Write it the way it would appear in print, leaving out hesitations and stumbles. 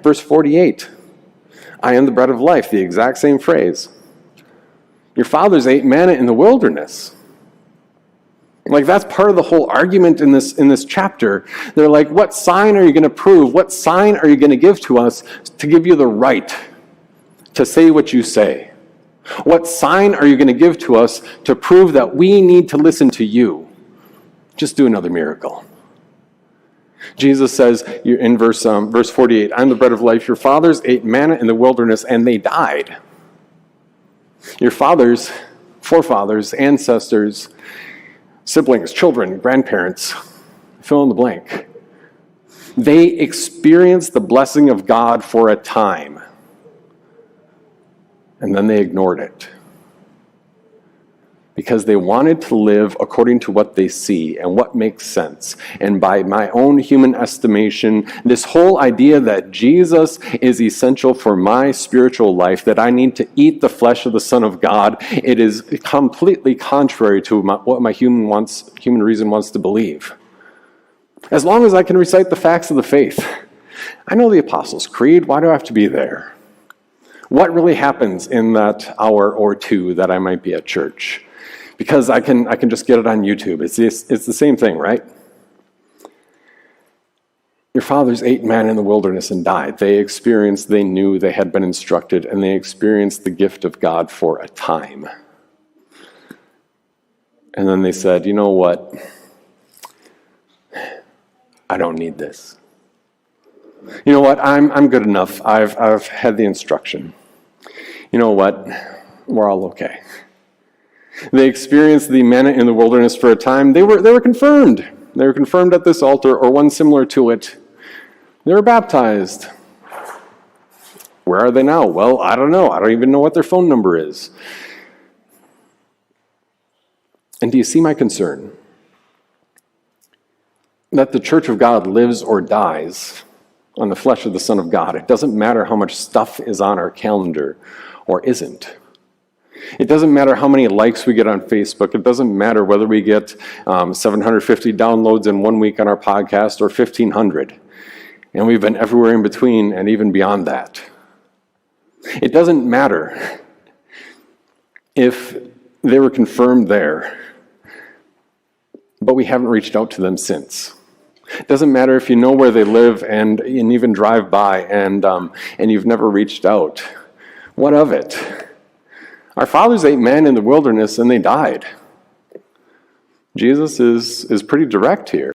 verse 48. I am the bread of life, the exact same phrase. Your fathers ate manna in the wilderness. Like, that's part of the whole argument in this chapter. They're like, what sign are you going to prove? What sign are you going to give to us to give you the right to say what you say? What sign are you going to give to us to prove that we need to listen to you? Just do another miracle. Jesus says in verse 48, I'm the bread of life. Your fathers ate manna in the wilderness and they died. Your fathers, forefathers, ancestors, siblings, children, grandparents, fill in the blank. They experienced the blessing of God for a time, and then they ignored it because they wanted to live according to what they see and what makes sense. And by my own human estimation, this whole idea that Jesus is essential for my spiritual life, that I need to eat the flesh of the Son of God, it is completely contrary to what my human reason wants to believe. As long as I can recite the facts of the faith. I know the Apostles' Creed. Why do I have to be there? What really happens in that hour or two that I might be at church? Because I can just get it on YouTube. It's the same thing, right? Your fathers ate manna in the wilderness and died. They knew, they had been instructed, and they experienced the gift of God for a time. And then they said, you know what? I don't need this. You know what? I'm good enough. I've had the instruction. You know what? We're all okay. They experienced the manna in the wilderness for a time. They were confirmed. They were confirmed at this altar, or one similar to it. They were baptized. Where are they now? Well, I don't know. I don't even know what their phone number is. And do you see my concern? That the church of God lives or dies on the flesh of the Son of God. It doesn't matter how much stuff is on our calendar or isn't. It doesn't matter how many likes we get on Facebook. It doesn't matter whether we get 750 downloads in 1 week on our podcast or 1,500. And we've been everywhere in between and even beyond that. It doesn't matter if they were confirmed there, but we haven't reached out to them since. It doesn't matter if you know where they live and even drive by and you've never reached out. What of it? Our fathers ate manna in the wilderness and they died. Jesus is pretty direct here.